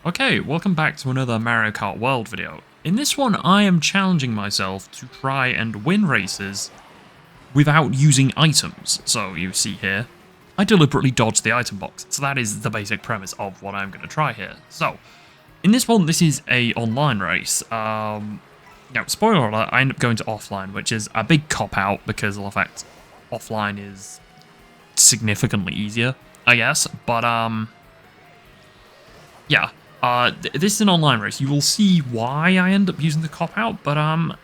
Okay, welcome back to another Mario Kart World video. In this one, I am challenging myself to try and win races without using items. So you see here, I deliberately dodged the item box. So that is the basic premise of what I'm going to try here. So, in this one, this is a online race. Now, spoiler alert, I end up going to offline, which is a big cop-out because of the fact offline is significantly easier, I guess. But, yeah. This is an online race. You will see why I end up using the cop-out, but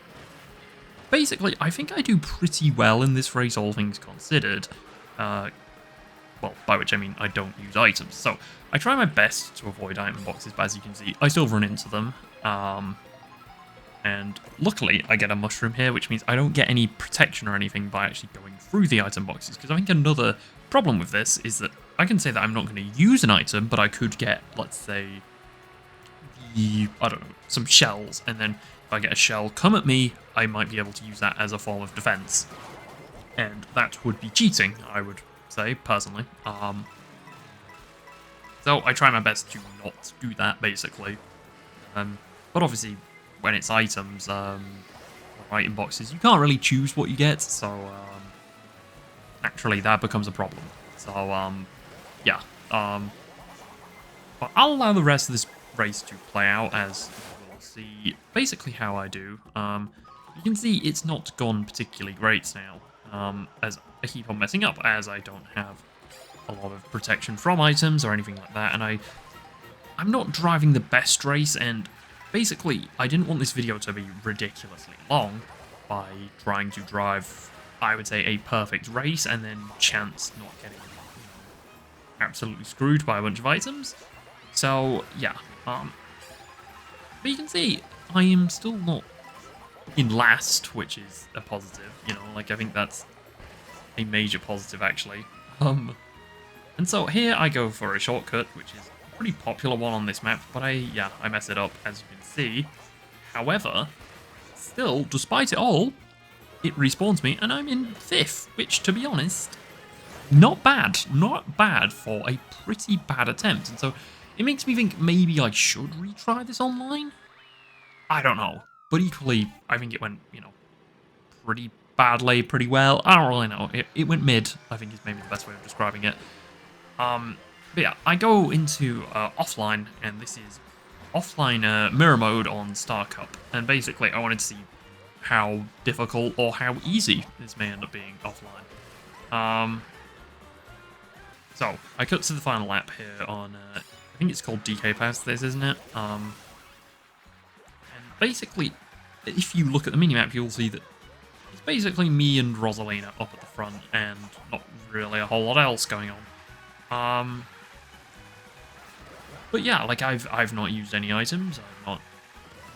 basically, I think I do pretty well in this race, all things considered. Well, by which I mean I don't use items. So I try my best to avoid item boxes, but as you can see, I still run into them. And luckily, I get a mushroom here, which means I don't get any protection or anything by actually going through the item boxes. Because I think another problem with this is that I can say that I'm not going to use an item, but I could get, let's say, I don't know, some shells, and then if I get a shell come at me, I might be able to use that as a form of defense. And that would be cheating, I would say, personally. So I try my best to not do that, basically. But obviously, when it's items, or item boxes, you can't really choose what you get, so naturally that becomes a problem. So, yeah. But I'll allow the rest of this race to play out, as you will see basically how I do. You can see it's not gone particularly great now, as I keep on messing up, as I don't have a lot of protection from items or anything like that, and I'm not driving the best race, and basically I didn't want this video to be ridiculously long by trying to drive, I would say, a perfect race and then chance not getting absolutely screwed by a bunch of items. So yeah, but you can see I am still not in last, which is a positive, like I think that's a major positive actually. And so here I go for a shortcut, which is a pretty popular one on this map, but I mess it up, as you can see. However, still, despite it all, it respawns me and I'm in 5th, which, to be honest, not bad for a pretty bad attempt. And so it makes me think maybe I should retry this online? I don't know. But equally, I think it went, pretty badly, pretty well. I don't really know. It went mid, I think is maybe the best way of describing it. But yeah, I go into offline, and this is offline mirror mode on Star Cup. And basically, I wanted to see how difficult or how easy this may end up being offline. So, I cut to the final lap here on, I think it's called DK Pass, this, isn't it? And basically, if you look at the minimap, you'll see that it's basically me and Rosalina up at the front, and not really a whole lot else going on. But yeah, like, I've not used any items, I've not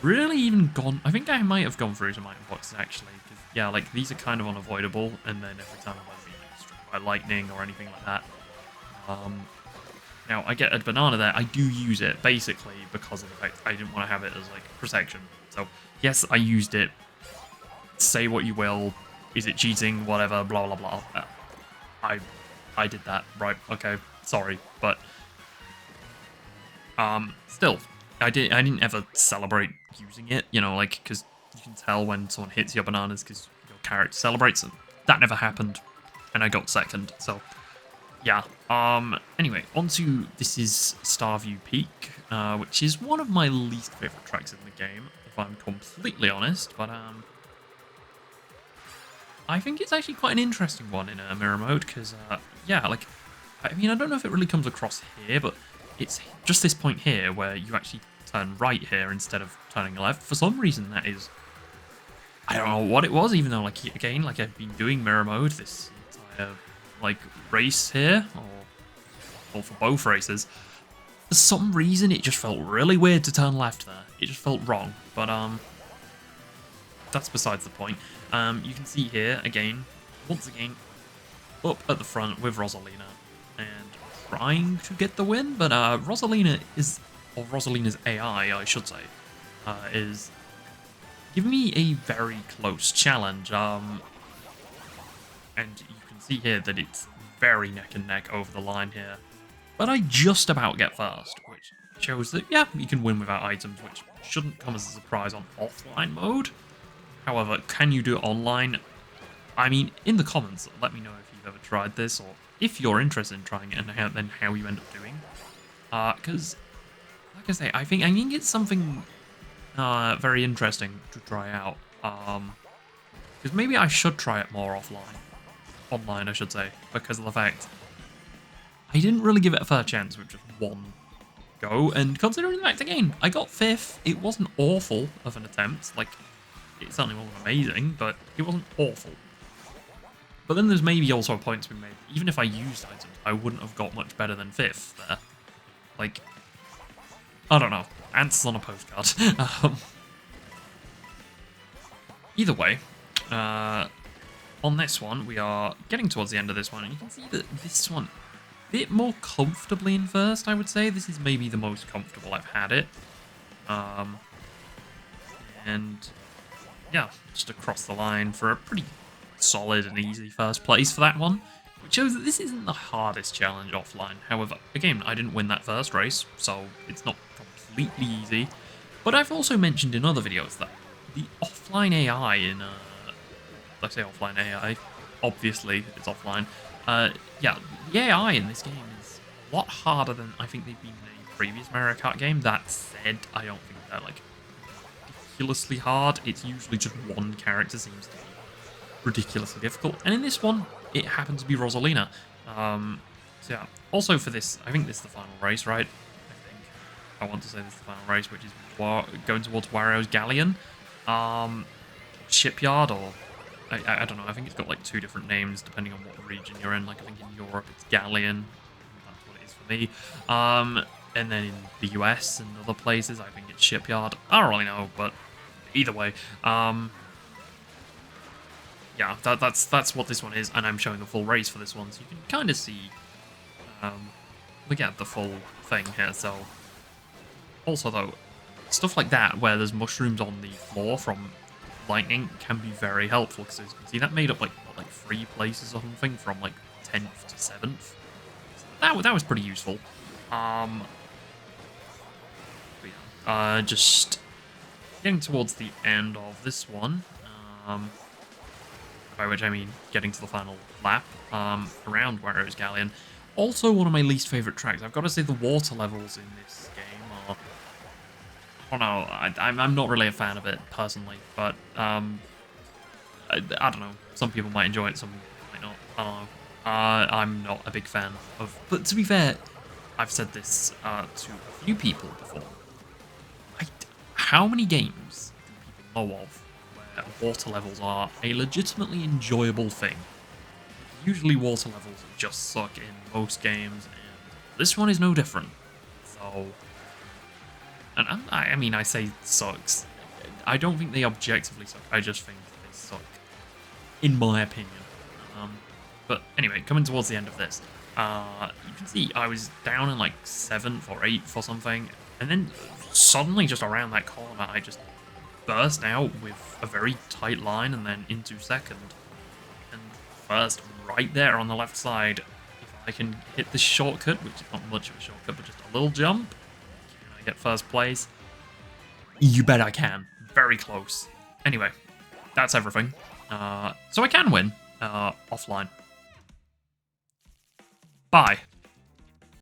really even gone, I think I might have gone through some item boxes, actually, because, yeah, like, these are kind of unavoidable, and then every time I'm being struck by lightning or anything like that. Now, I get a banana there. I do use it, basically, because of the fact I didn't want to have it as, like, protection. So, yes, I used it. Say what you will. Is it cheating? Whatever, blah, blah, blah. I did that, right, okay, sorry, but, still, I didn't ever celebrate using it, like, because you can tell when someone hits your bananas because your character celebrates, and that never happened, and I got second, so... Yeah, anyway, onto this is Starview Peak, which is one of my least favourite tracks in the game, if I'm completely honest, but, I think it's actually quite an interesting one in mirror mode, because, yeah, like, I mean, I don't know if it really comes across here, but it's just this point here where you actually turn right here instead of turning left. For some reason, that is, I don't know what it was, even though, like, again, like, I've been doing mirror mode this entire, like, race here, or for both races. For some reason, it just felt really weird to turn left there. It just felt wrong, but, that's besides the point. You can see here, again, once again, up at the front with Rosalina, and trying to get the win, but, Rosalina is, or Rosalina's AI, I should say, is giving me a very close challenge, and you can see here that it's very neck and neck over the line here. But I just about get first, which shows that, yeah, you can win without items, which shouldn't come as a surprise on offline mode. However, can you do it online? I mean, in the comments, let me know if you've ever tried this, or if you're interested in trying it, and then how you end up doing. Because, like I say, I think it's something very interesting to try out. Because maybe I should try it more offline. Online, I should say, because of the fact I didn't really give it a fair chance with just one go, and considering the fact, again, I got 5th, it wasn't awful of an attempt, like, it certainly wasn't amazing, but it wasn't awful. But then there's maybe also a point to be made, even if I used items, I wouldn't have got much better than 5th there. Like, I don't know, answers on a postcard. Either way, on this one, we are getting towards the end of this one, and you can see that this one bit more comfortably in first, I would say. This is maybe the most comfortable I've had it. And yeah, just across the line for a pretty solid and easy first place for that one, which shows that this isn't the hardest challenge offline. However, again, I didn't win that first race, so it's not completely easy. But I've also mentioned in other videos that the offline AI in, I say offline AI, obviously it's offline. Yeah, the AI in this game is a lot harder than I think they've been in a previous Mario Kart game. That said, I don't think they're like ridiculously hard. It's usually just one character seems to be ridiculously difficult, and in this one, it happens to be Rosalina. So yeah. Also for this, I think this is the final race, right? I want to say this is the final race, which is going towards Wario's Galleon, shipyard, or I don't know. I think it's got like 2 different names depending on what region you're in. Like I think in Europe it's Galleon. That's what it is for me. And then in the US and other places, I think it's shipyard. I don't really know, but either way, yeah, that's what this one is, and I'm showing a full race for this one, so you can kind of see, we get the full thing here. So, also though, stuff like that where there's mushrooms on the floor from lightning can be very helpful, because as you can see, that made up like 3 places or something from like 10th to 7th. So that was pretty useful. Just getting towards the end of this one. By which I mean getting to the final lap around Wario's Galleon. Also, one of my least favourite tracks. I've got to say the water levels in this game are... I don't know, I'm not really a fan of it, personally, but I don't know. Some people might enjoy it, some might not. I don't know. I'm not a big fan of... But to be fair, I've said this to a few people before. How many games do people know of water levels are a legitimately enjoyable thing? Usually water levels just suck in most games, and this one is no different. So, and I mean, I say sucks. I don't think they objectively suck. I just think they suck, in my opinion. But anyway, coming towards the end of this, you can see I was down in like 7th or 8th or something, and then suddenly just around that corner, I just burst out with a very tight line and then into 2nd. And first, right there on the left side, if I can hit this shortcut, which is not much of a shortcut, but just a little jump, can I get 1st place? You bet I can. Very close. Anyway, that's everything. So I can win offline. Bye.